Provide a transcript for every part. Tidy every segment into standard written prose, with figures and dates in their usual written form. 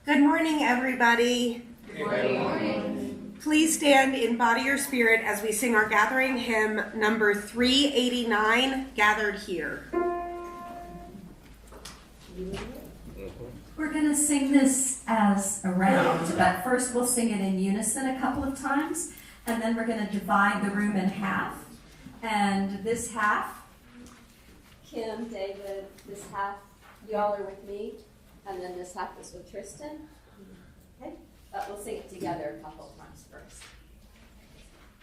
Good morning, everybody. Good morning. Please stand in body or spirit as we sing our gathering hymn number 389, Gathered Here. We're going to sing this as a round, but first we'll sing it in unison a couple of times, and then we're going to divide the room in half. And this half, Kim, David, this half, y'all are with me, and then this half is with Tristan. Okay, but we'll sing it together a couple of times first.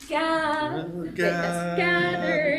Gathered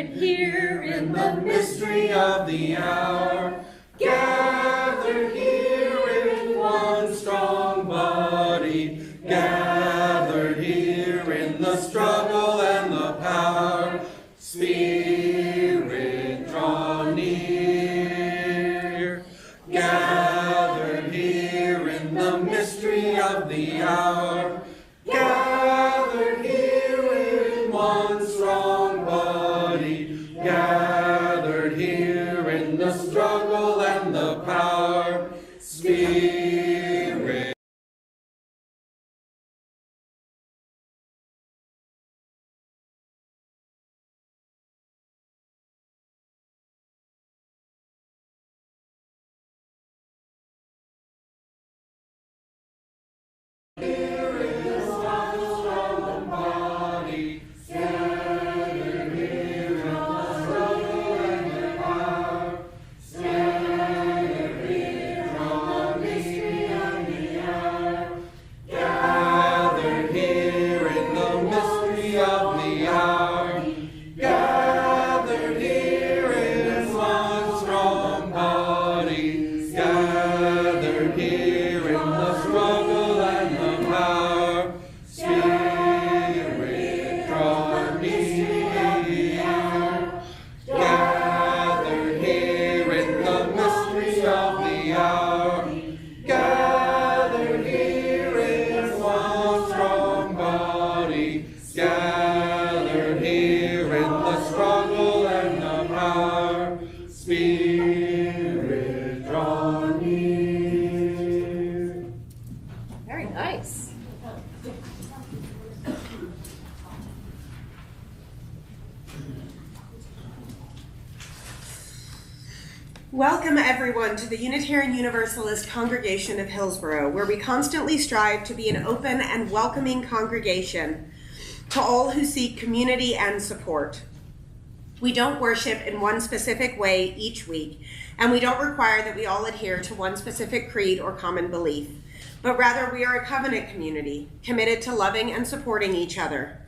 here in the mystery of the hour, gathered here in one strong body, gathered here in the struggle and the power. Spirit, draw near, gathered here in the mystery of the hour, gathered here in one strong body, gathered here in the struggle and the power. Spirit. Welcome, everyone, to the Unitarian Universalist congregation of Hillsborough, where we constantly strive to be an open and welcoming congregation to all who seek community and support. We don't worship in one specific way each week, and we don't require that we all adhere to one specific creed or common belief, but rather we are a covenant community committed to loving and supporting each other,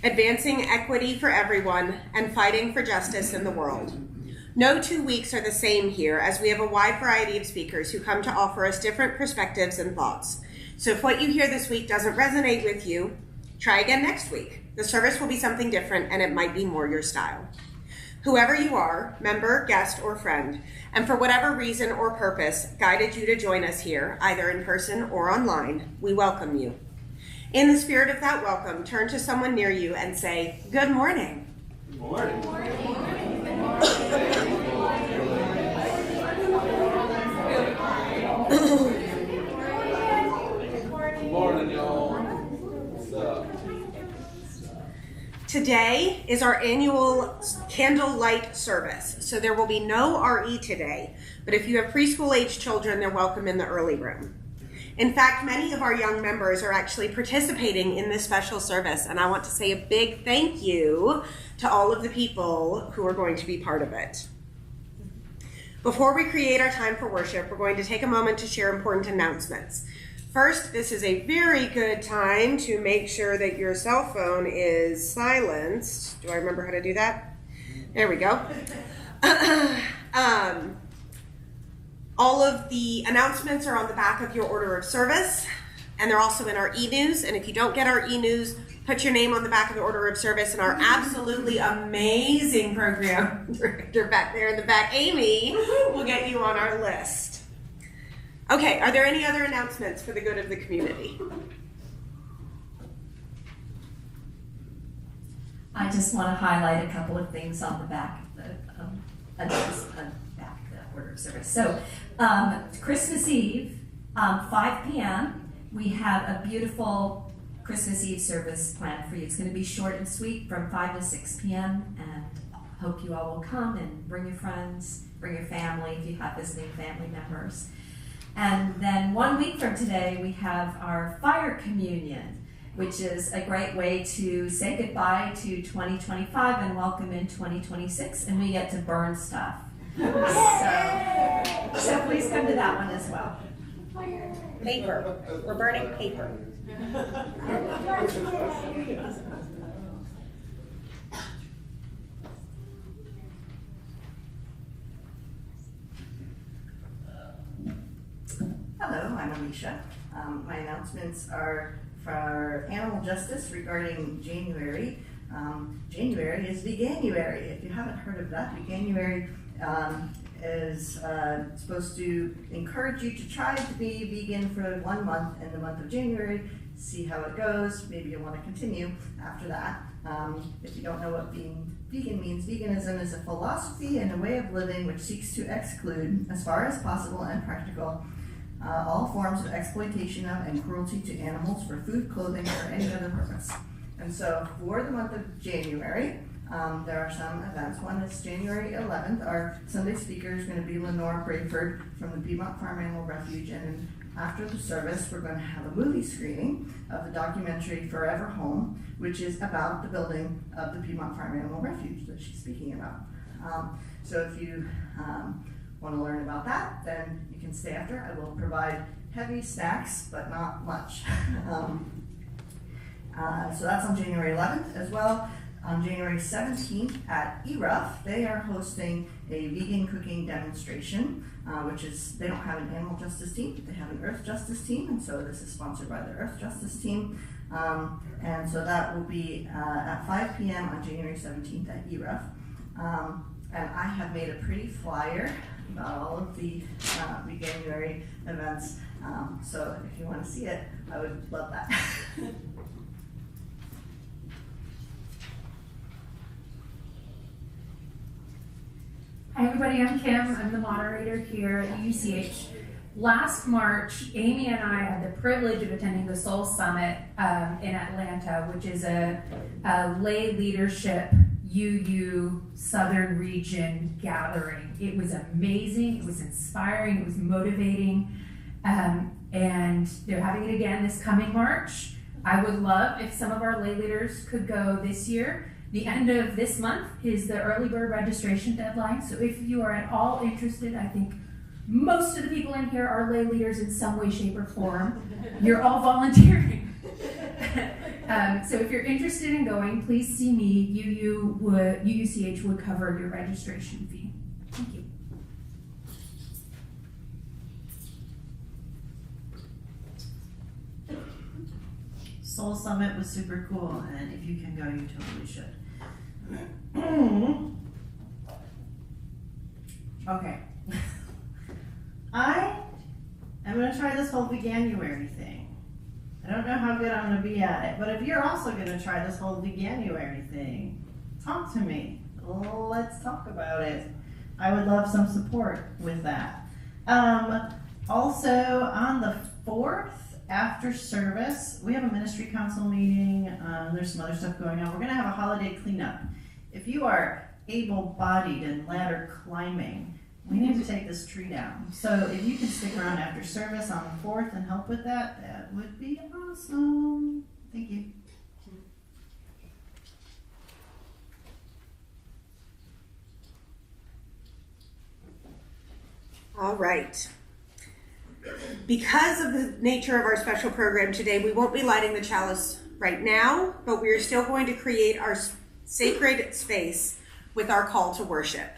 advancing equity for everyone, and fighting for justice in the world. No 2 weeks are the same here, as we have a wide variety of speakers who come to offer us different perspectives and thoughts. So if what you hear this week doesn't resonate with you, try again next week. The service will be something different, and it might be more your style. Whoever you are, member, guest, or friend, and for whatever reason or purpose guided you to join us here, either in person or online, we welcome you. In the spirit of that welcome, turn to someone near you and say, "Good morning." Good morning. Good morning. Good morning. Good morning, y'all. What's up? Today is our annual Candlelight service, so there will be no RE today, but if you have preschool-age children, they're welcome in the early room. In fact, many of our young members are actually participating in this special service, and I want to say a big thank you to all of the people who are going to be part of it. Before we create our time for worship, we're going to take a moment to share important announcements. First, this is a very good time to make sure that your cell phone is silenced. Do I remember how to do that? There we go. All of the announcements are on the back of your order of service, and they're also in our e-news. And if you don't get our e-news, put your name on the back of the order of service, and our absolutely amazing program director back there in the back, Amy, will get you on our list. Okay, are there any other announcements for the good of the community? I just want to highlight a couple of things on the back of the order of service. So, Christmas Eve 5 p.m., we have a beautiful Christmas Eve service planned for you. It's going to be short and sweet from 5 to 6 p.m. and hope you all will come and bring your friends, bring your family if you have visiting family members. And then 1 week from today, we have our fire communion, which is a great way to say goodbye to 2025 and welcome in 2026, and we get to burn stuff. So please come to that one as well. Paper. We're burning paper. Hello, I'm Alicia. My announcements are for animal justice regarding January. January is Veganuary. If you haven't heard of that, Veganuary is supposed to encourage you to try to be vegan for 1 month in the month of January, see how it goes. Maybe you'll want to continue after that. If you don't know what being vegan means, veganism is a philosophy and a way of living which seeks to exclude, as far as possible and practical, all forms of exploitation of and cruelty to animals for food, clothing, or any other purpose. And so for the month of January, there are some events. One is January 11th. Our Sunday speaker is going to be Lenore Brayford from the Piedmont Farm Animal Refuge. And after the service, we're going to have a movie screening of the documentary Forever Home, which is about the building of the Piedmont Farm Animal Refuge that she's speaking about. So if you want to learn about that, then you can stay after. I will provide heavy snacks, but not much. So that's on January 11th as well. On January 17th at ERUF, they are hosting a vegan cooking demonstration, which is, they don't have an animal justice team, they have an earth justice team, and so this is sponsored by the earth justice team. And so that will be at 5 p.m. on January 17th at ERUF. And I have made a pretty flyer about all of the Veganuary events, so if you want to see it, I would love that. Hi everybody, I'm Kim. I'm the moderator here at UCH. Last March, Amy and I had the privilege of attending the Soul Summit in Atlanta, which is a lay leadership UU Southern Region gathering. It was amazing, it was inspiring, it was motivating, and they're having it again this coming March. I would love if some of our lay leaders could go this year. The end of this month is the early bird registration deadline, so if you are at all interested, I think most of the people in here are lay leaders in some way, shape, or form. You're all volunteering. So if you're interested in going, please see me. UUCH would cover your registration fee. Thank you. Soul Summit was super cool, and if you can go, you totally should. Okay. I am going to try this whole Veganuary thing. I don't know how good I'm going to be at it, but if you're also going to try this whole Veganuary thing, talk to me. Let's talk about it. I would love some support with that. Also, on the 4th, after service, we have a ministry council meeting. There's some other stuff going on. We're going to have a holiday cleanup. If you are able-bodied and ladder climbing, we need to take this tree down. So if you can stick around after service on the 4th and help with that, that would be awesome. Thank you. All right. Because of the nature of our special program today, we won't be lighting the chalice right now, but we are still going to create our sacred space with our call to worship.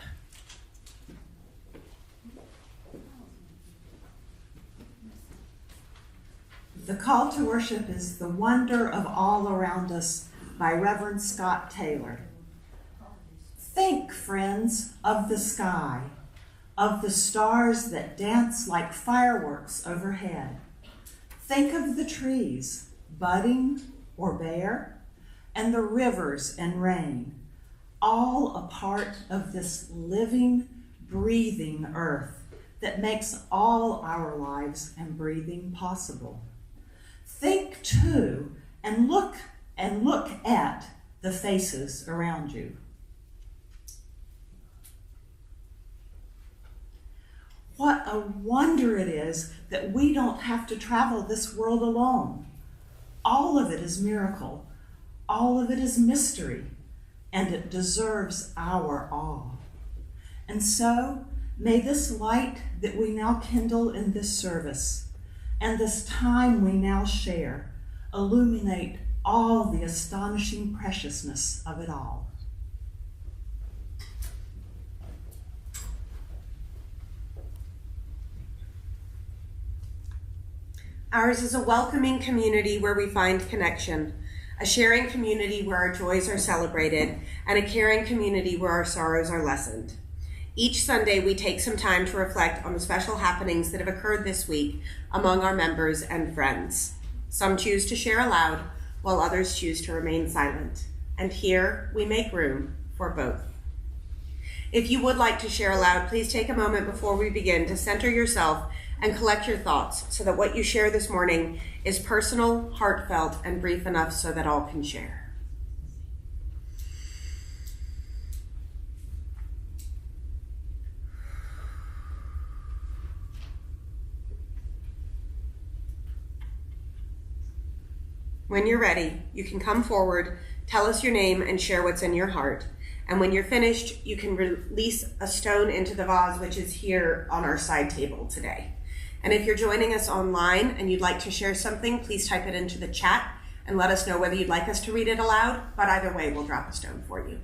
The Call to Worship is The Wonder of All Around Us by Reverend Scott Taylor. Think, friends, of the sky, of the stars that dance like fireworks overhead. Think of the trees, budding or bare, and the rivers and rain, all a part of this living, breathing earth that makes all our lives and breathing possible. Think too, and look at the faces around you. What a wonder it is that we don't have to travel this world alone. All of it is miracle. All of it is mystery, and it deserves our awe. And so, may this light that we now kindle in this service and this time we now share illuminate all the astonishing preciousness of it all. Ours is a welcoming community where we find connection, a sharing community where our joys are celebrated, and a caring community where our sorrows are lessened. Each Sunday, we take some time to reflect on the special happenings that have occurred this week among our members and friends. Some choose to share aloud, while others choose to remain silent. And here, we make room for both. If you would like to share aloud, please take a moment before we begin to center yourself and collect your thoughts so that what you share this morning is personal, heartfelt, and brief enough so that all can share. When you're ready, you can come forward, tell us your name, and share what's in your heart. And when you're finished, you can release a stone into the vase, which is here on our side table today. And if you're joining us online and you'd like to share something, please type it into the chat and let us know whether you'd like us to read it aloud. But either way, we'll drop a stone for you.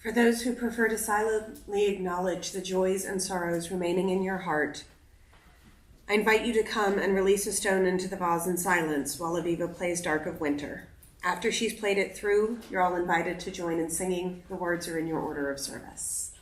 For those who prefer to silently acknowledge the joys and sorrows remaining in your heart, I invite you to come and release a stone into the vase in silence while Aviva plays Dark of Winter. After she's played it through, you're all invited to join in singing. The words are in your order of service.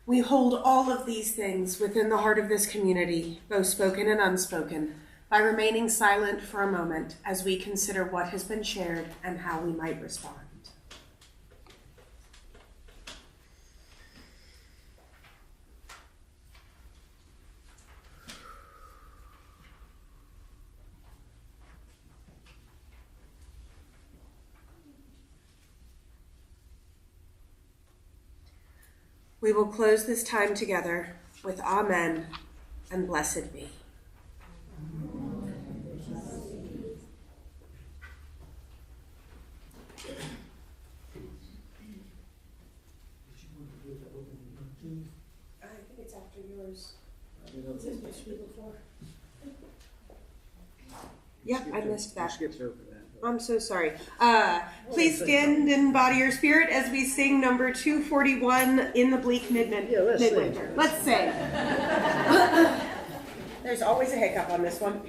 We hold all of these things within the heart of this community, both spoken and unspoken, by remaining silent for a moment as we consider what has been shared and how we might respond. We will close this time together with Amen and Blessed be. I think it's after yours. Is it supposed to be before? Yep, I missed that. I'm so sorry. Please stand and body your spirit as we sing number 241 in the bleak midwinter. Let's sing. There's always a hiccup on this one.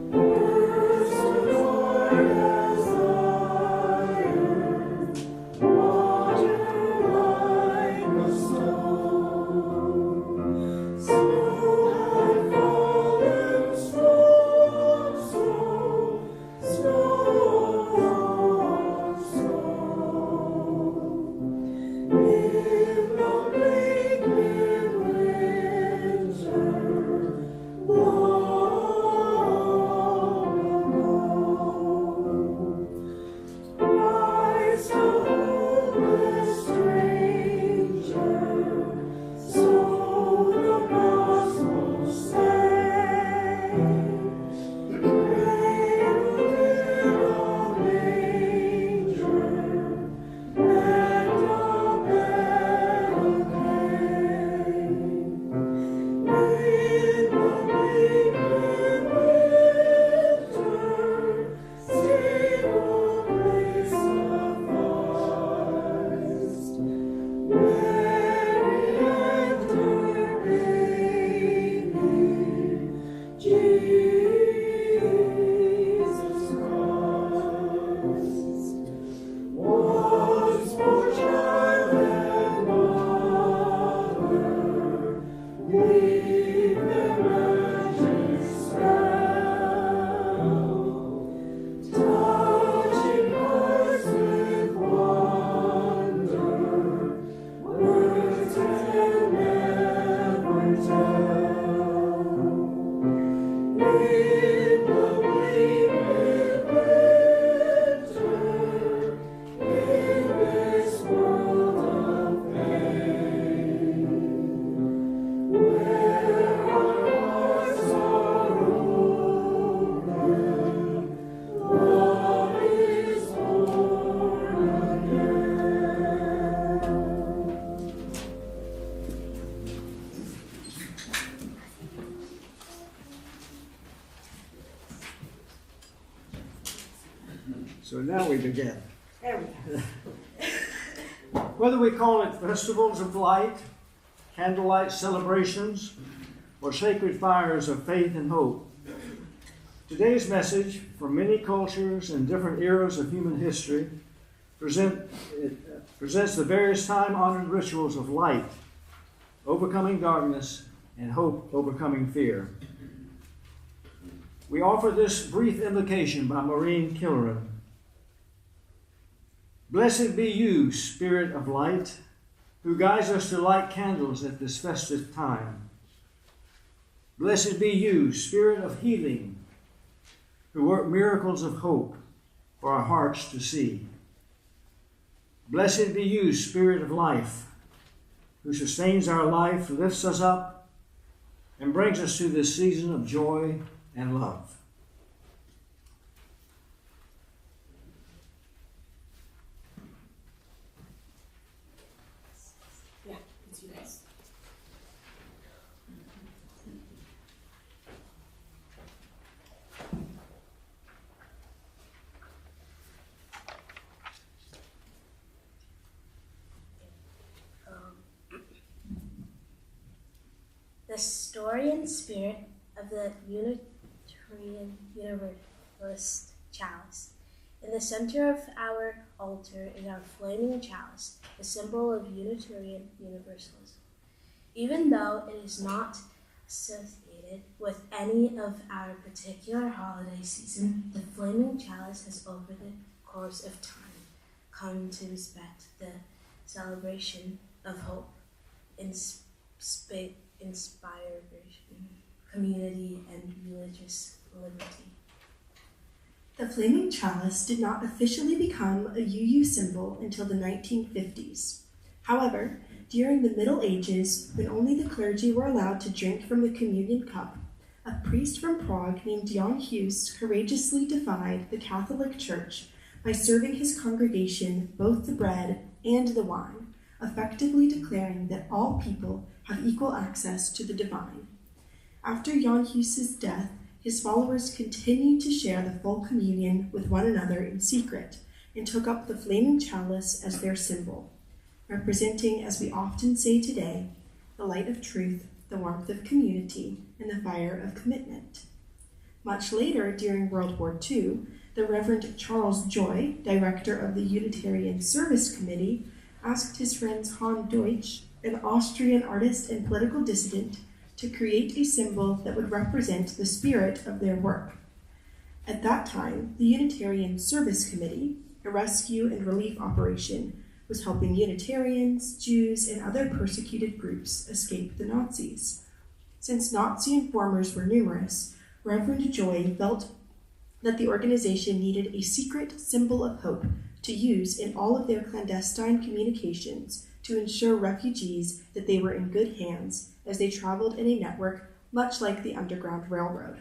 First of all, So now we begin. There we go. Whether we call it festivals of light, candlelight celebrations, or sacred fires of faith and hope, today's message, from many cultures and different eras of human history, presents the various time-honored rituals of light, overcoming darkness, and hope overcoming fear. We offer this brief invocation by Maureen Killeran. Blessed be you, Spirit of Light, who guides us to light candles at this festive time. Blessed be you, Spirit of Healing, who work miracles of hope for our hearts to see. Blessed be you, Spirit of Life, who sustains our life, lifts us up, and brings us to this season of joy and love. The story and spirit of the Unitarian Universalist chalice. In the center of our altar is our flaming chalice, the symbol of Unitarian Universalism. Even though it is not associated with any of our particular holiday season, the flaming chalice has over the course of time come to respect the celebration of hope, inspiration, community, and religious liberty. The flaming chalice did not officially become a UU symbol until the 1950s. However, during the Middle Ages, when only the clergy were allowed to drink from the communion cup, a priest from Prague named Jan Hus courageously defied the Catholic Church by serving his congregation both the bread and the wine, effectively declaring that all people have equal access to the divine. After Jan Hus's death, his followers continued to share the full communion with one another in secret and took up the flaming chalice as their symbol, representing, as we often say today, the light of truth, the warmth of community, and the fire of commitment. Much later, during World War II, the Reverend Charles Joy, director of the Unitarian Service Committee, asked his friends Hans Deutsch, an Austrian artist and political dissident, to create a symbol that would represent the spirit of their work. At that time, the Unitarian Service Committee, a rescue and relief operation, was helping Unitarians, Jews, and other persecuted groups escape the Nazis. Since Nazi informers were numerous, Reverend Joy felt that the organization needed a secret symbol of hope to use in all of their clandestine communications to ensure refugees that they were in good hands as they traveled in a network much like the Underground Railroad.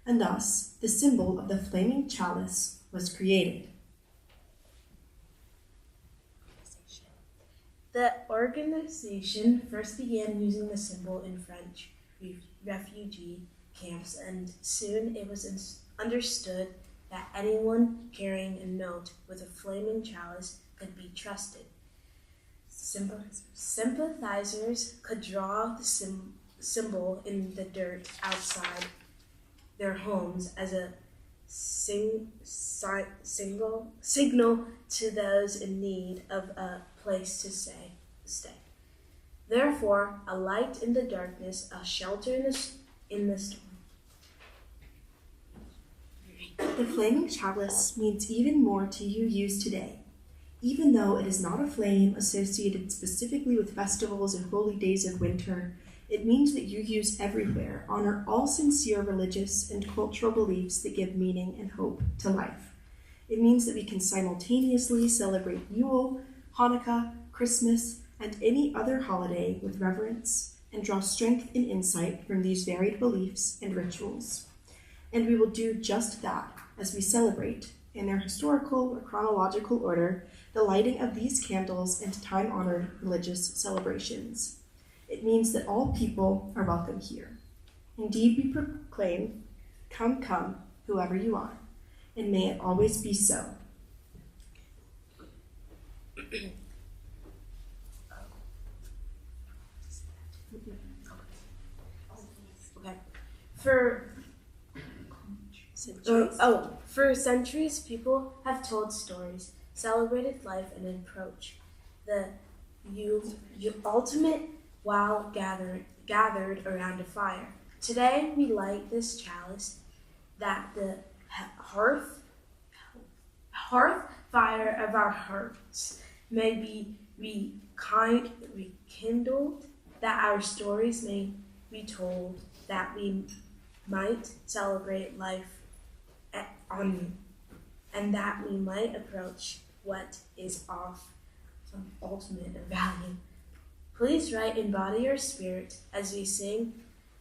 And thus, the symbol of the flaming chalice was created. The organization first began using the symbol in French refugee camps, and soon it was understood that anyone carrying a note with a flaming chalice could be trusted. Sympathizers could draw the symbol in the dirt outside their homes as a signal to those in need of a place to stay. Therefore, a light in the darkness, a shelter in the storm. The flaming chalice means even more to UUs today. Even though it is not a flame associated specifically with festivals and holy days of winter, it means that UUs everywhere honor all sincere religious and cultural beliefs that give meaning and hope to life. It means that we can simultaneously celebrate Yule, Hanukkah, Christmas, and any other holiday with reverence and draw strength and insight from these varied beliefs and rituals. And we will do just that as we celebrate, in their historical or chronological order, the lighting of these candles and time-honored religious celebrations. It means that all people are welcome here. Indeed, we proclaim, come, come, whoever you are, and may it always be so. Okay. For centuries, people have told stories, celebrated life, and approached the ultimate while gathered around a fire. Today, we light this chalice that the hearth fire of our hearts may be rekindled, that our stories may be told, that we might celebrate life on, and that we might approach what is of some ultimate value. Please write in body or spirit as we sing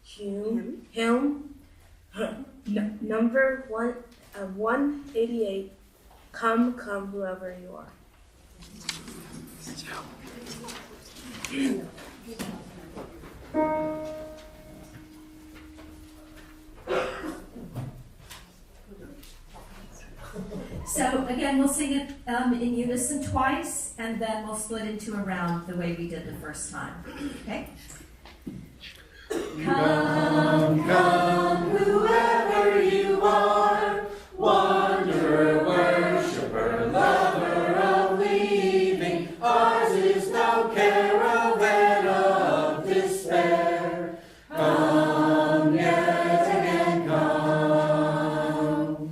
hymn number 188. Come, come, whoever you are. So again, we'll sing it in unison twice, and then we'll split into a round the way we did the first time. Okay? Come, come, whoever you are, wanderer, worshiper, lover of leaving, ours is no caravan of despair. Come yet again, come.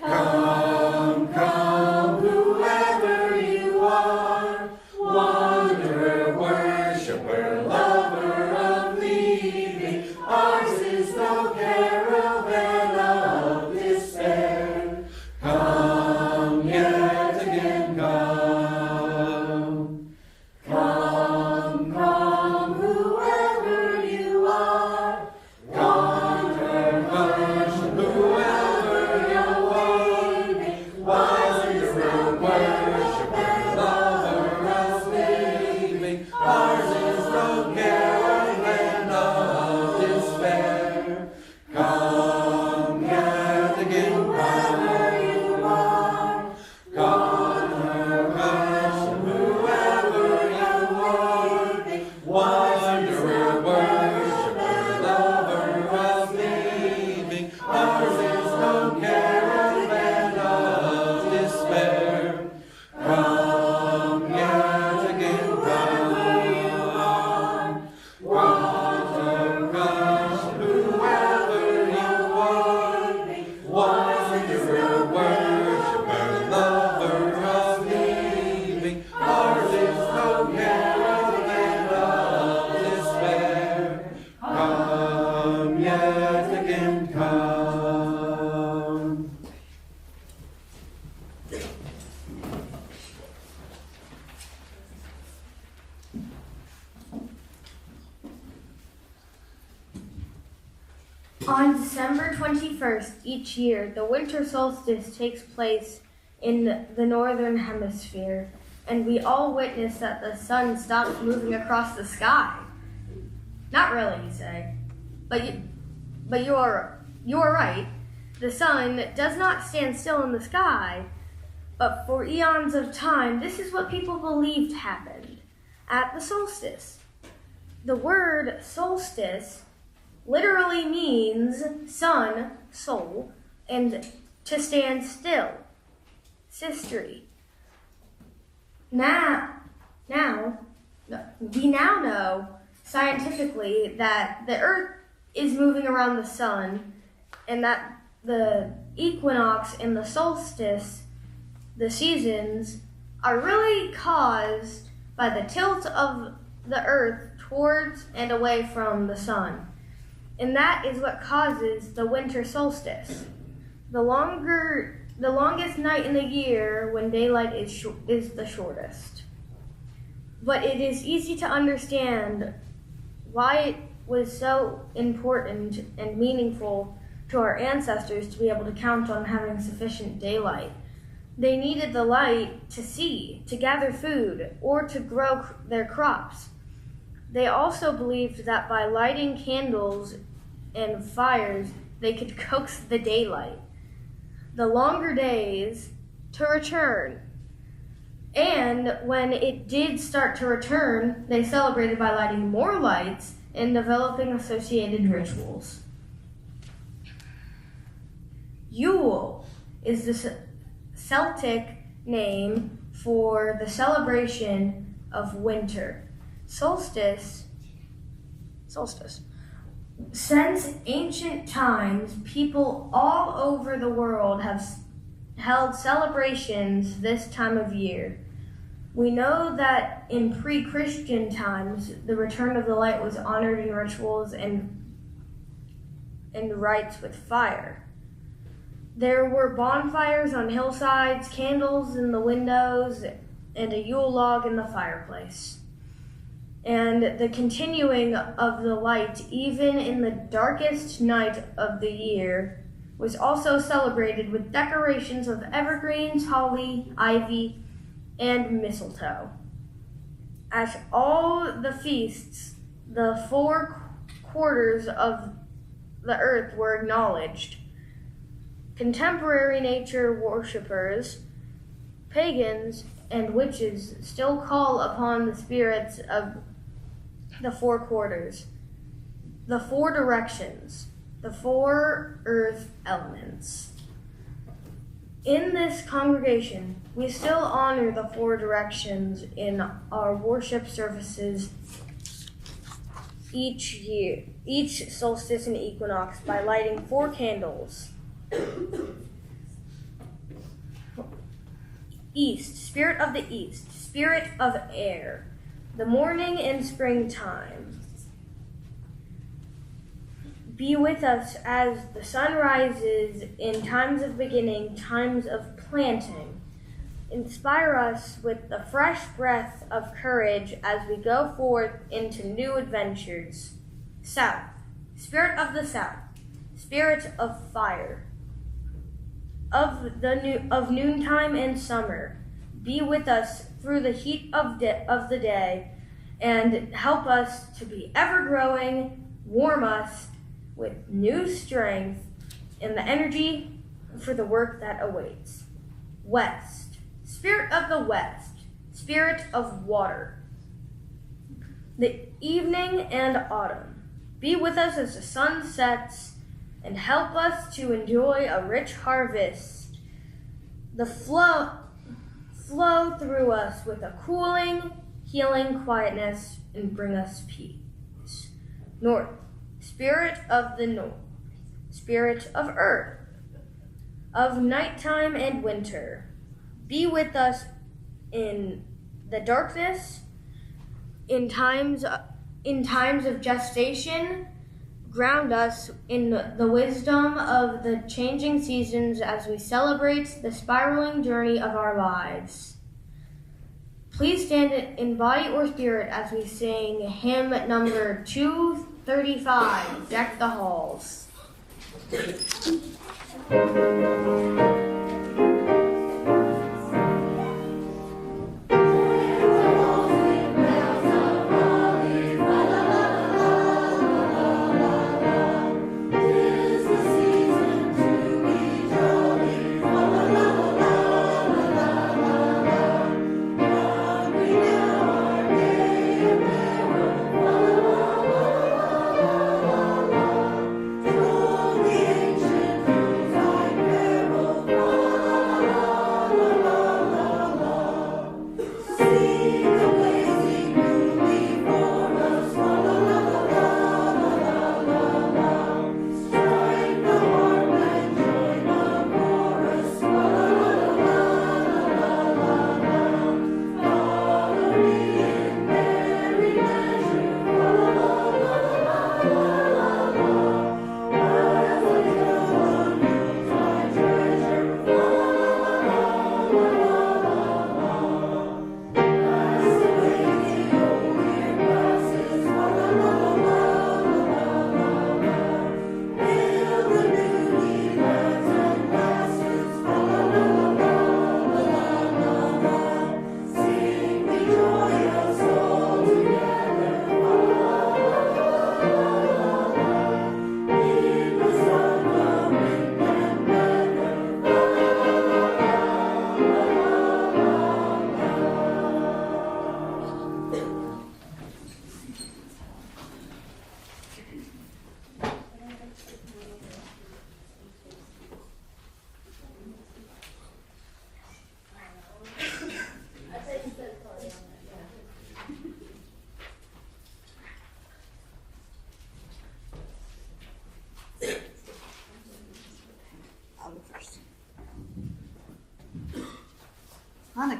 Come, come, whoever you are, wanderer, worshiper, lover of leaving, ours is no caravan of despair. Come yet again, come. Come, come, whoever you are, wanderer, worshiper, whoever you're waiting, wanderer, worshiper, lover of leaving, ours is no caravan of despair. Come yet again, whoever you are, wanderer, worshiper, whoever you're waiting, wanderer, worshiper, lover of leaving, ours is no caravan of despair. Come yet again, whoever you are, wanderer, worshiper, whoever you're waiting, wanderer, worshiper, lover of leaving, ours is no caravan of despair. Come yet again, come. On December 21st each year, the winter solstice takes place in the northern hemisphere, and we all witness that the sun stops moving across the sky. Not really, you say, but you are right. The sun does not stand still in the sky, but for eons of time, this is what people believed happened at the solstice. The word solstice literally means sun, soul, and to stand still, sistery. We now know scientifically that the Earth is moving around the sun, and that the equinox and the solstice, the seasons, are really caused by the tilt of the Earth towards and away from the sun. And that is what causes the winter solstice. The longest night in the year when daylight is the shortest. But it is easy to understand why it was so important and meaningful to our ancestors to be able to count on having sufficient daylight. They needed the light to see, to gather food, or to grow their crops. They also believed that by lighting candles and fires, they could coax the daylight, the longer days, to return. And when it did start to return, they celebrated by lighting more lights and developing associated rituals. Yule is the Celtic name for the celebration of winter. Solstice. Since ancient times, people all over the world have held celebrations this time of year. We know that in pre-Christian times, the return of the light was honored in rituals and rites with fire. There were bonfires on hillsides, candles in the windows, and a Yule log in the fireplace. And the continuing of the light, even in the darkest night of the year, was also celebrated with decorations of evergreens, holly, ivy, and mistletoe. At all the feasts, the four quarters of the earth were acknowledged. Contemporary nature worshippers, pagans, and witches still call upon the spirits of the four quarters, the four directions, the four earth elements. In this congregation, we still honor the four directions in our worship services each year, each solstice and equinox, by lighting 4 candles. East, spirit of the east, spirit of air, the morning and springtime. Be with us as the sun rises in times of beginning, times of planting. Inspire us with the fresh breath of courage as we go forth into new adventures. South, spirit of the south, spirit of fire, of noontime and summer. Be with us through the heat of the day, and help us to be ever growing. Warm us with new strength and the energy for the work that awaits. West, spirit of the west, spirit of water, the evening and autumn. Be with us as the sun sets, and help us to enjoy a rich harvest. The flow through us with a cooling, healing quietness, and bring us peace. North, spirit of the north, spirit of earth, of nighttime and winter. Be with us in the darkness, in times of gestation. Ground us in the wisdom of the changing seasons as we celebrate the spiraling journey of our lives. Please stand in body or spirit as we sing hymn number 235, Deck the Halls. Carol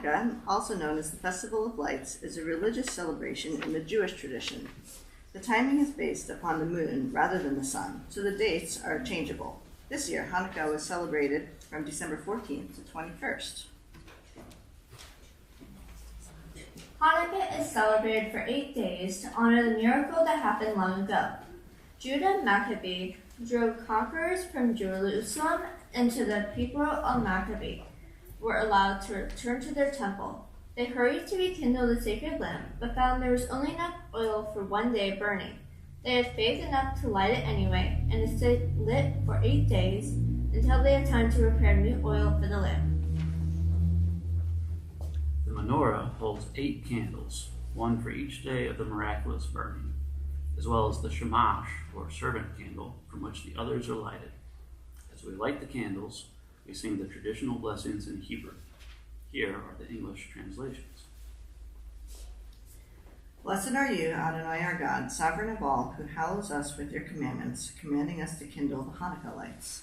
Hanukkah, also known as the Festival of Lights, is a religious celebration in the Jewish tradition. The timing is based upon the moon rather than the sun, so the dates are changeable. This year, Hanukkah was celebrated from December 14th to 21st. Hanukkah is celebrated for 8 days to honor the miracle that happened long ago. Judah Maccabee drove conquerors from Jerusalem, and the people of Maccabee were allowed to return to their temple. They hurried to rekindle the sacred lamp, but found there was only enough oil for 1 day of burning. They had faith enough to light it anyway, and it stayed lit for 8 days until they had time to prepare new oil for the lamp. The menorah holds 8 candles, one for each day of the miraculous burning, as well as the shamash, or servant candle, from which the others are lighted. As we light the candles, we sing the traditional blessings in Hebrew. Here are the English translations. Blessed are you, Adonai our God, sovereign of all, who hallows us with your commandments, commanding us to kindle the Hanukkah lights.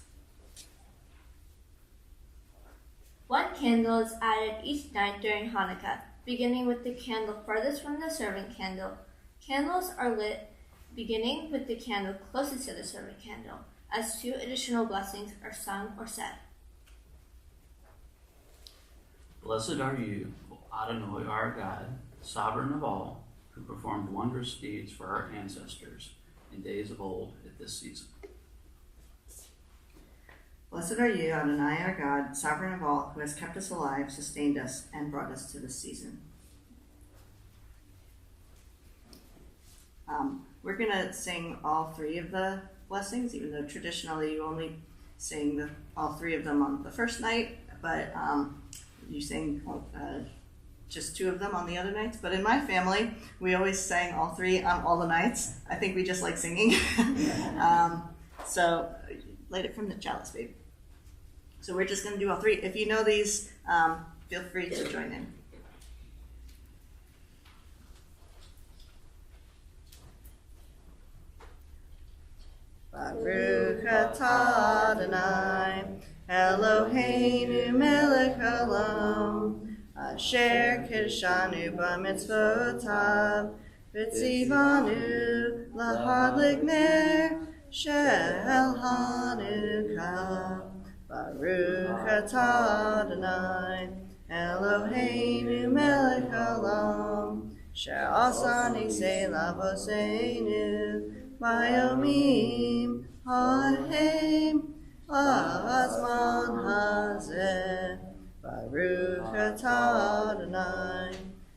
1 candle is added each night during Hanukkah, beginning with the candle farthest from the servant candle. Candles are lit beginning with the candle closest to the servant candle, as 2 additional blessings are sung or said. Blessed are you, Adonai our God, sovereign of all, who performed wondrous deeds for our ancestors in days of old at this season. Blessed are you, Adonai our God, sovereign of all, who has kept us alive, sustained us, and brought us to this season. We're going to sing all 3 of the blessings, even though traditionally you only sing all 3 of them on the first night, but you sing just 2 of them on the other nights. But in my family, we always sang all 3 on all the nights. I think we just like singing. So light it from the chalice, babe. So we're just going to do all 3. If you know these, feel free to join in. Baruch atah Adonai, Eloheinu melech haolam, asher kiddushanu b'mitzvotav, v'tzivanu lahadlik ner shel Hanukkah. Baruch atah Adonai, Eloheinu melech haolam, she'asani selah voseinu, Bayomim hahem azman hazeh. Baruch atah Adonai,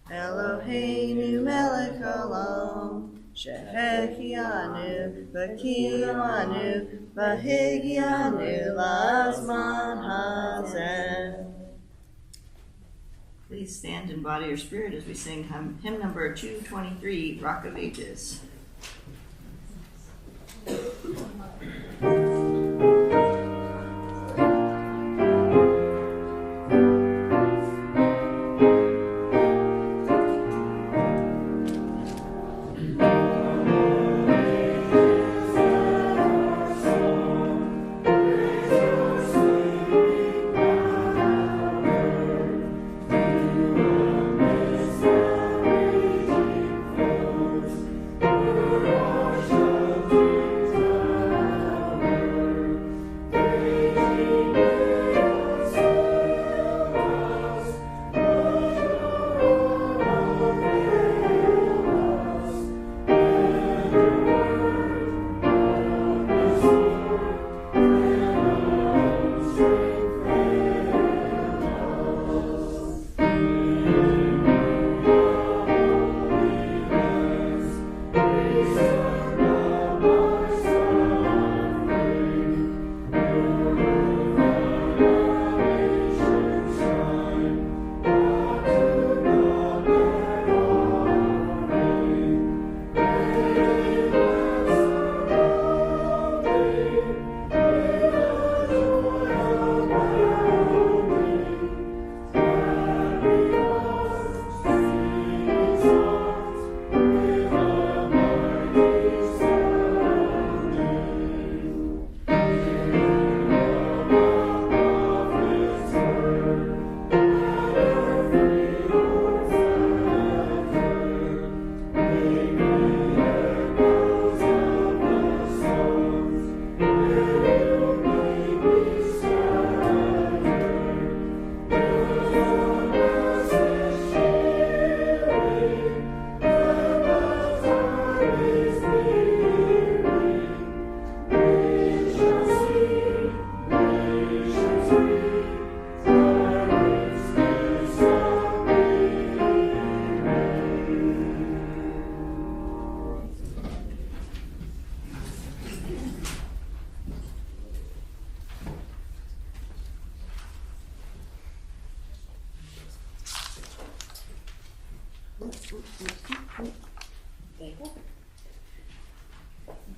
Eloheinu melech haolam, shehechianu v'kiyamanu v'higianu lazman hazeh. Please stand in body or spirit as we sing hymn number 223, Rock of Ages.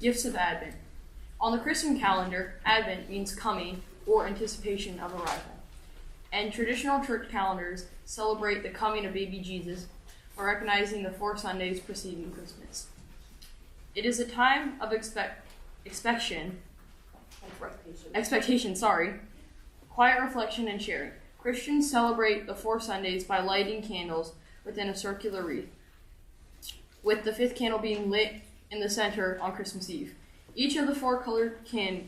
Gifts of Advent. On the Christian calendar, Advent means coming or anticipation of arrival. And traditional church calendars celebrate the coming of baby Jesus by recognizing the 4 Sundays preceding Christmas. It is a time of expectation, quiet reflection and sharing. Christians celebrate the 4 Sundays by lighting candles within a circular wreath, with the 5th candle being lit in the center on Christmas Eve. Each of the four colored candles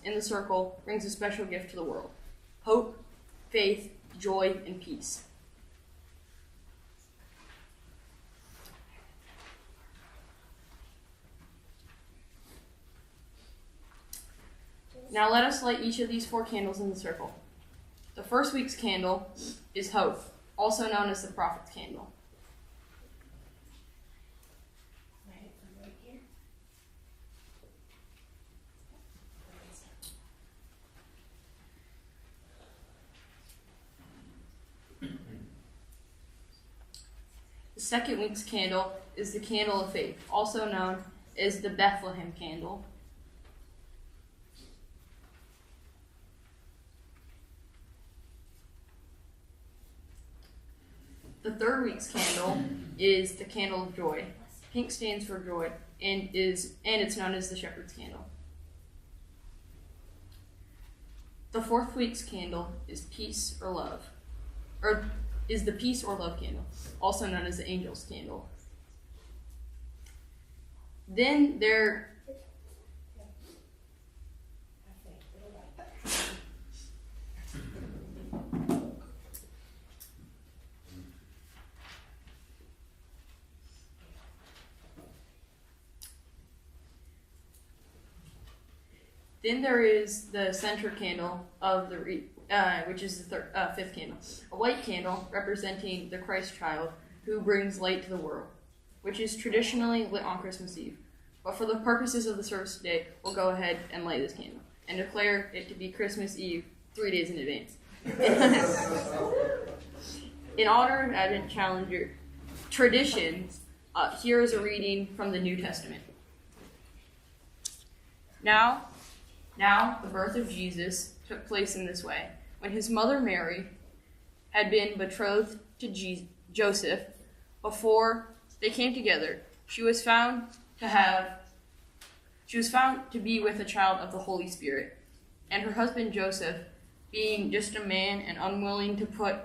in the circle brings a special gift to the world: hope, faith, joy, and peace. Now let us light each of these 4 candles in the circle. The first week's candle is hope, also known as the prophet's candle. The second week's candle is the candle of faith, also known as the Bethlehem candle. The third week's candle is the candle of joy. Pink stands for joy and it's known as the shepherd's candle. The fourth week's candle is peace or love, or is the peace or love candle, also known as the angel's candle. Then there is the center candle of the which is the 5th candle, a white candle representing the Christ child who brings light to the world, which is traditionally lit on Christmas Eve. But for the purposes of the service today, we'll go ahead and light this candle and declare it to be Christmas Eve 3 days in advance. In honor of Advent calendar traditions, here is a reading from the New Testament. Now, the birth of Jesus took place in this way. When his mother Mary had been betrothed to Joseph, before they came together, she was found to be with a child of the Holy Spirit. And her husband Joseph, being just a man and unwilling to put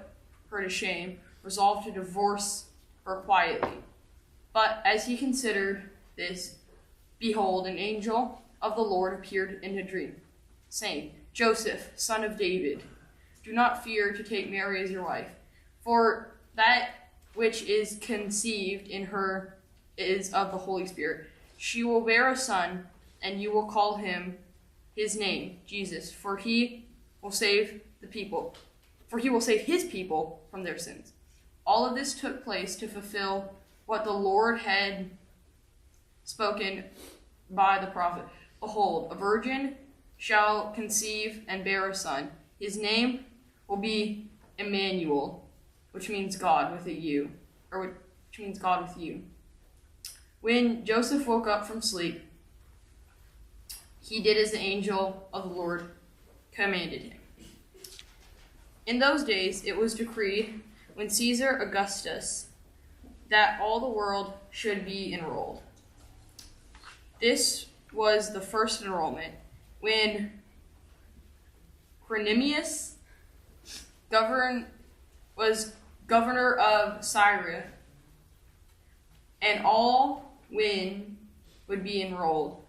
her to shame, resolved to divorce her quietly. But as he considered this, behold, an angel of the Lord appeared in a dream, saying, Joseph, son of David, do not fear to take Mary as your wife, for that which is conceived in her is of the Holy Spirit. She will bear a son, and you will call him his name, Jesus, for he will save his people from their sins. All of this took place to fulfill what the Lord had spoken by the prophet. Behold, a virgin shall conceive and bear a son. His name will be Emmanuel, which means God with a U, or which means God with you. When Joseph woke up from sleep, he did as the angel of the Lord commanded him. In those days, it was decreed, when Caesar Augustus, that all the world should be enrolled. This was the first enrollment, when Quirinius was governor of Syria, and all would be enrolled,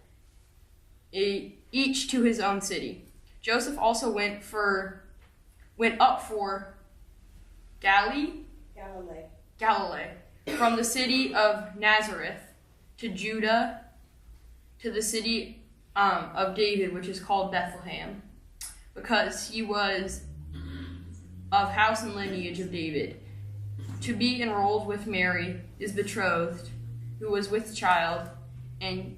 each to his own city. Joseph also went up for Galilee, from the city of Nazareth to Judah, to the city of David, which is called Bethlehem, because he was of house and lineage of David, to be enrolled with Mary, his betrothed, who was with child. And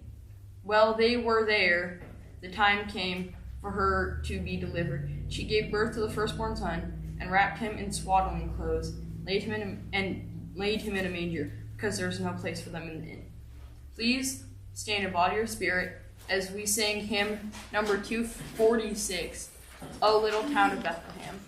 while they were there, the time came for her to be delivered. She gave birth to the firstborn son, and wrapped him in swaddling clothes, laid him in a manger, because there was no place for them in the inn. Please stand in body or spirit as we sing hymn number 246, O Little Town of Bethlehem.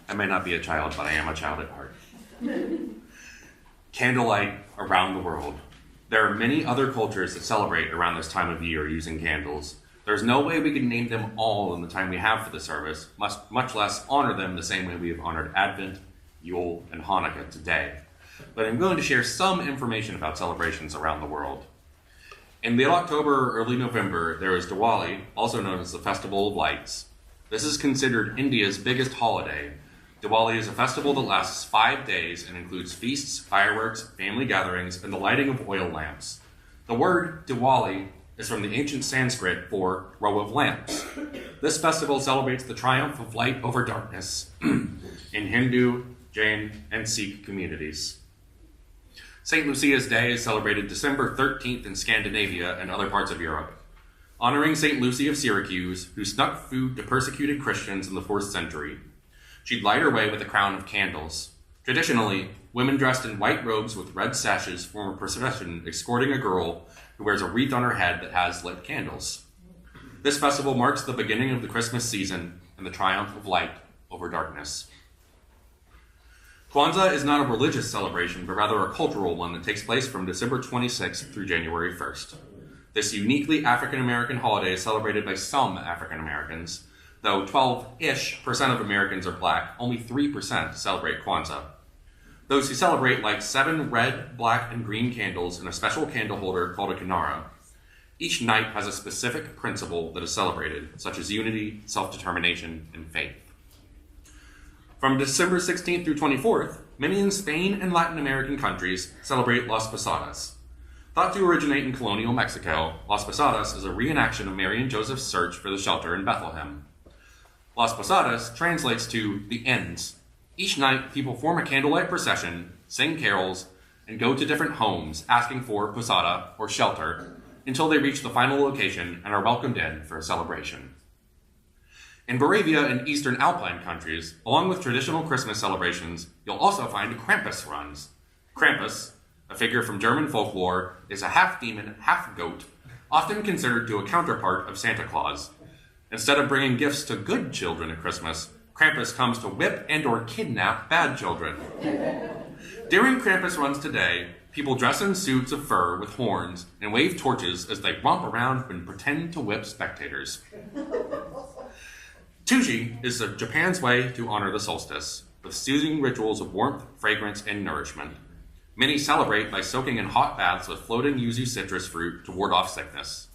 I may not be a child, but I am a child at heart. Candlelight around the world. There are many other cultures that celebrate around this time of year using candles. There's no way we can name them all in the time we have for the service, much less honor them the same way we have honored Advent, Yule, and Hanukkah today. But I'm going to share some information about celebrations around the world. In late October or early November, there is Diwali, also known as the Festival of Lights. This is considered India's biggest holiday. Diwali is a festival that lasts 5 days and includes feasts, fireworks, family gatherings, and the lighting of oil lamps. The word Diwali is from the ancient Sanskrit for row of lamps. This festival celebrates the triumph of light over darkness in Hindu, Jain, and Sikh communities. St. Lucia's Day is celebrated December 13th in Scandinavia and other parts of Europe, honoring St. Lucy of Syracuse, who snuck food to persecuted Christians in the 4th century. She'd light her way with a crown of candles. Traditionally, women dressed in white robes with red sashes form a procession escorting a girl who wears a wreath on her head that has lit candles. This festival marks the beginning of the Christmas season and the triumph of light over darkness. Kwanzaa is not a religious celebration, but rather a cultural one that takes place from December 26th through January 1st. This uniquely African-American holiday is celebrated by some African Americans. Though 12-ish% of Americans are black, only 3% celebrate Kwanzaa. Those who celebrate light 7 red, black, and green candles in a special candle holder called a kinara. Each night has a specific principle that is celebrated, such as unity, self-determination, and faith. From December 16th through 24th, many in Spain and Latin American countries celebrate Las Posadas. Thought to originate in colonial Mexico, Las Posadas is a reenaction of Mary and Joseph's search for the shelter in Bethlehem. Las Posadas translates to the ends. Each night, people form a candlelight procession, sing carols, and go to different homes asking for posada, or shelter, until they reach the final location and are welcomed in for a celebration. In Moravia and eastern Alpine countries, along with traditional Christmas celebrations, you'll also find Krampus runs. Krampus, a figure from German folklore, is a half-demon, half-goat, often considered to a counterpart of Santa Claus. Instead of bringing gifts to good children at Christmas, Krampus comes to whip and or kidnap bad children. During Krampus runs today, people dress in suits of fur with horns and wave torches as they romp around and pretend to whip spectators. Tuji is Japan's way to honor the solstice, with soothing rituals of warmth, fragrance, and nourishment. Many celebrate by soaking in hot baths with floating yuzu citrus fruit to ward off sickness.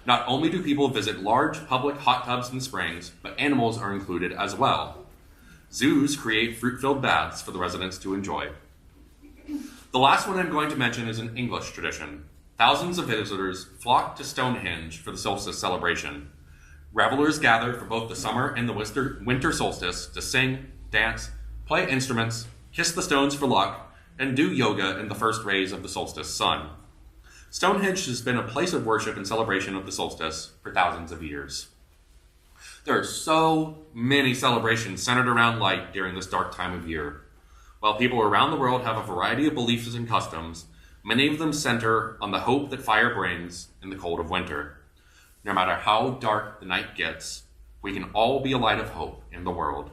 Not only do people visit large public hot tubs and springs, but animals are included as well. Zoos create fruit-filled baths for the residents to enjoy. The last one I'm going to mention is an English tradition. Thousands of visitors flock to Stonehenge for the solstice celebration. Revelers gather for both the summer and the winter solstice to sing, dance, play instruments, kiss the stones for luck, and do yoga in the first rays of the solstice sun. Stonehenge has been a place of worship and celebration of the solstice for thousands of years. There are so many celebrations centered around light during this dark time of year. While people around the world have a variety of beliefs and customs, many of them center on the hope that fire brings in the cold of winter. No matter how dark the night gets, we can all be a light of hope in the world.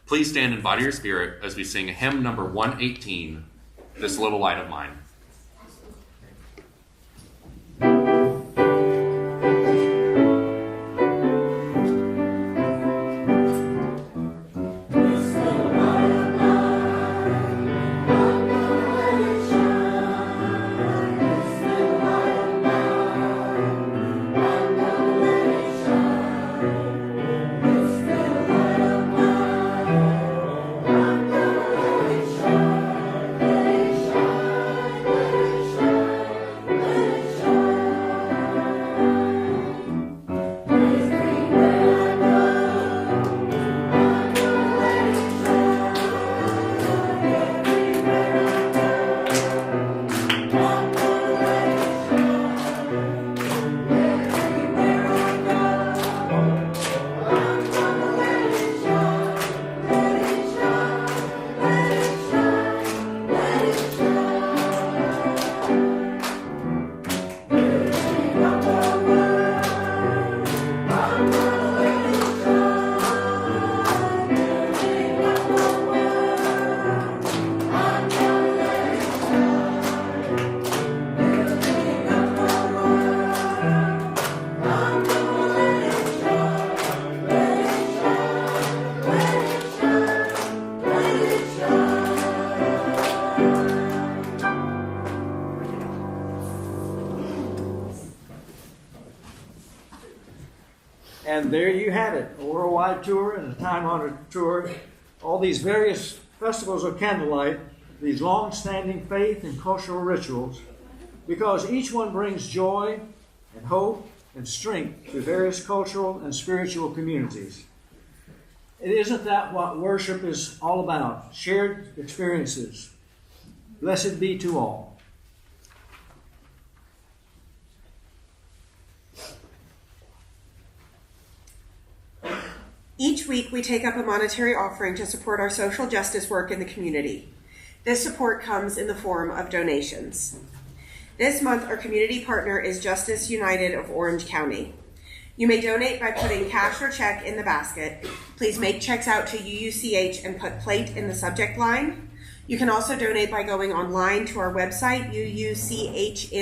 Please stand in body or spirit as we sing hymn number 118, This Little Light of Mine. And there you had it, a worldwide tour and a time-honored tour. All these various festivals of candlelight, these long-standing faith and cultural rituals, because each one brings joy and hope and strength to various cultural and spiritual communities. Isn't that what worship is all about? Shared experiences. Blessed be to all. Each week, we take up a monetary offering to support our social justice work in the community. This support comes in the form of donations. This month, our community partner is Justice United of Orange County. You may donate by putting cash or check in the basket. Please make checks out to UUCH and put plate in the subject line. You can also donate by going online to our website, uuchnc.org,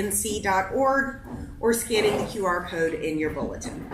or scanning the QR code in your bulletin.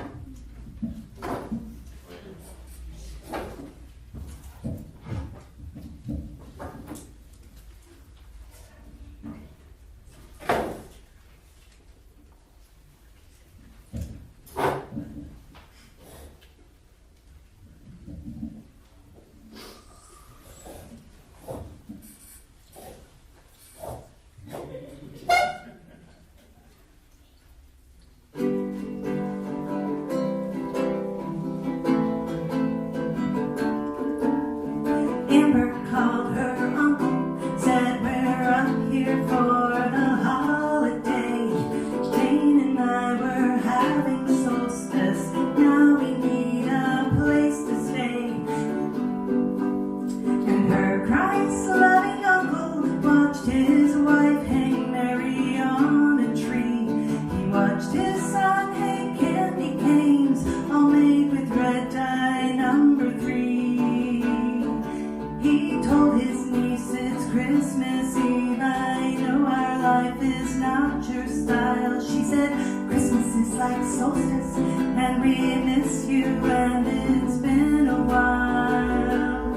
not your style. She said, Christmas is like solstice, and we miss you, and it's been a while.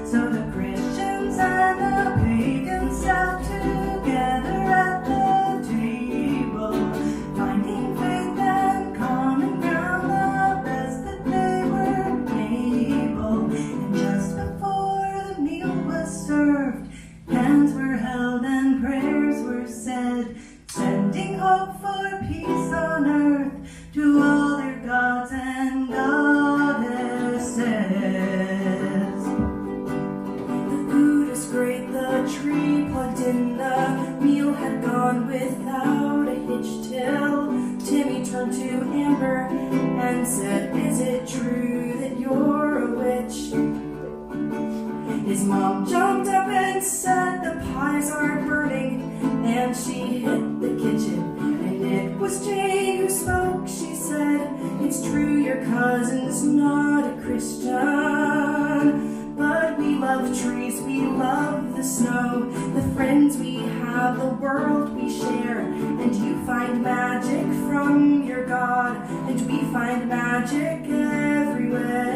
So the Christians and the pagans sat together at the table, finding faith and common ground the best that they were able. And just before the meal was served, hands were held and prayers were said, sending hope for peace on earth to all their gods and goddesses. The food is great, the tree plugged in, the meal had gone without a hitch till Timmy turned to Amber and said, is it true that you're a witch? His mom jumped up and said, the pies are burning, and she hit the kitchen. And it was Jane who spoke. She said, it's true your cousin's not a Christian, but we love trees, we love the snow, the friends we have, the world we share. And you find magic from your God, and we find magic everywhere.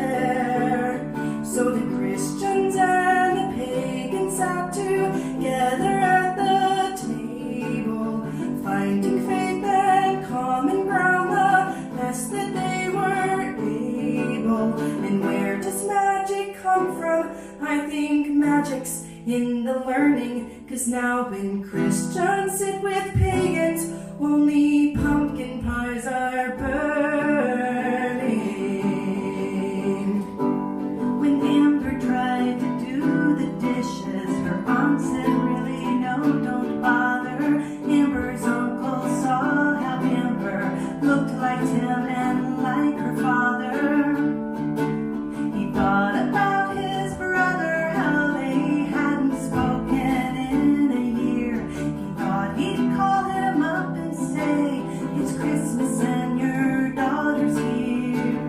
So the Christians and the pagans sat together at the table, finding faith and common ground the best that they were able. And where does magic come from? I think magic's in the learning, 'cause now when Christians sit with pagans, only pumpkin pies are burning. When Amber tried to do the dishes, her aunt said, really, no, don't bother. Amber's uncle saw how Amber looked like Tim and like her father. He thought about his brother, how they hadn't spoken in a year. He thought he'd call him up and say, it's Christmas and your daughter's here.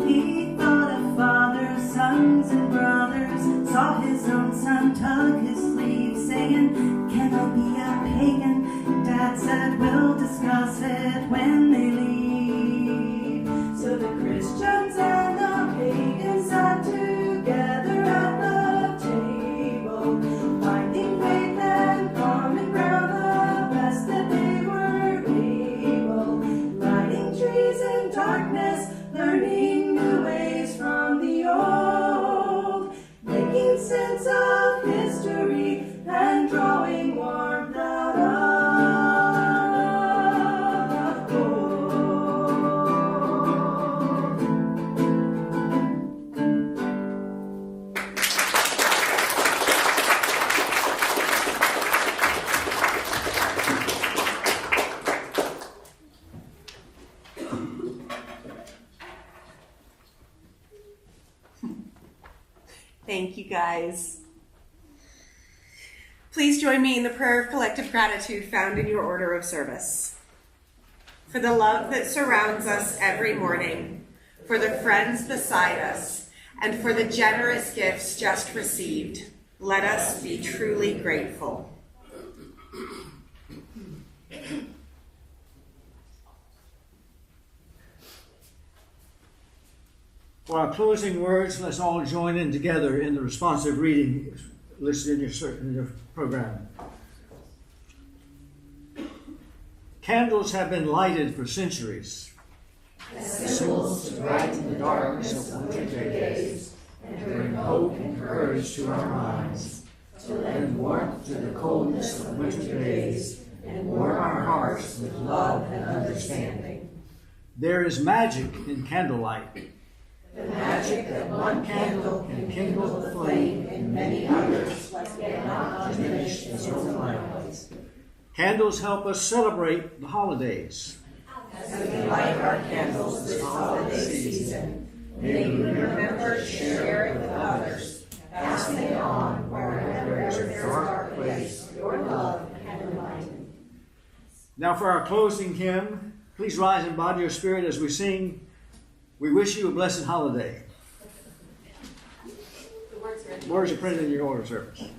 He thought of fathers, sons, and brothers, saw his own son tug his sleeve, saying, can I be a pagan? Dad said, we'll discuss it when they leave. So the Christians and the pagans sat together at the table, finding faith and common ground the best that they were able, lighting trees in darkness, learning new ways from the old, making sense of history and drawing warmth out of Thank you, guys. Please join me in the prayer of collective gratitude found in your order of service. For the love that surrounds us every morning, for the friends beside us, and for the generous gifts just received, let us be truly grateful. For our closing words, let's all join in together in the responsive reading listed in your program. Candles have been lighted for centuries. As symbols to brighten the darkness of winter days, and to bring hope and courage to our minds, to lend warmth to the coldness of winter days, and warm our hearts with love and understanding. There is magic in candlelight. The magic that one candle can kindle the flame in many others cannot diminish its own light. Candles help us celebrate the holidays. As we light our candles this holiday season, may we remember to share it with others, passing it on wherever there is a dark place, your love can enlighten. Now for our closing hymn, please rise in body or spirit as we sing, We Wish You a Blessed Holiday. The words are printed in your order of service.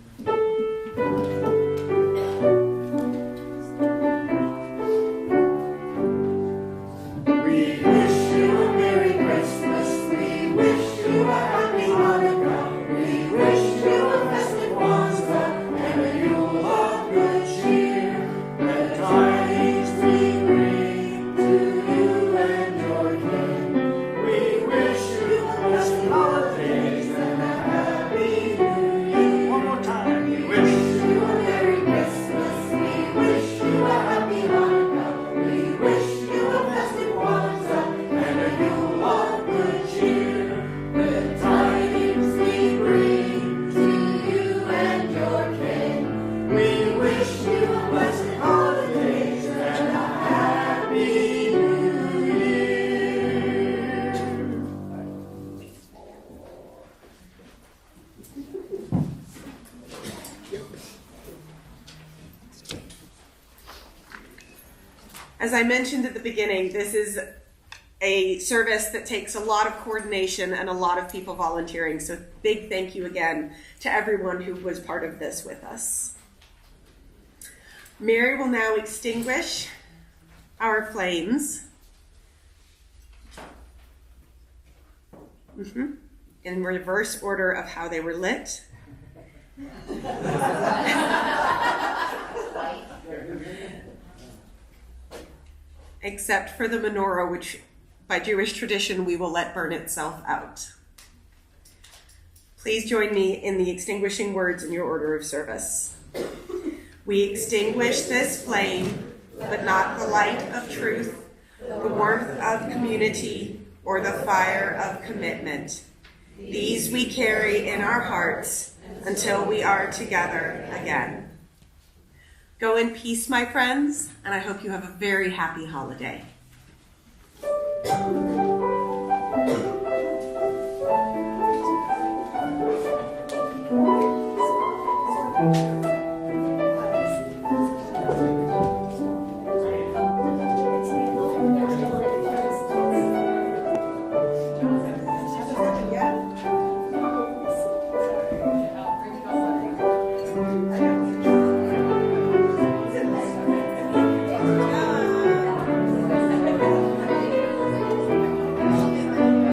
As I mentioned at the beginning, this is a service that takes a lot of coordination and a lot of people volunteering. So big thank you again to everyone who was part of this with us. Mary will now extinguish our flames. In reverse order of how they were lit. Except for the menorah, which by Jewish tradition we will let burn itself out. Please join me in the extinguishing words in your order of service. We extinguish this flame, but not the light of truth, the warmth of community, or the fire of commitment. These we carry in our hearts until we are together again. Go in peace, my friends, and I hope you have a very happy holiday. Thank you.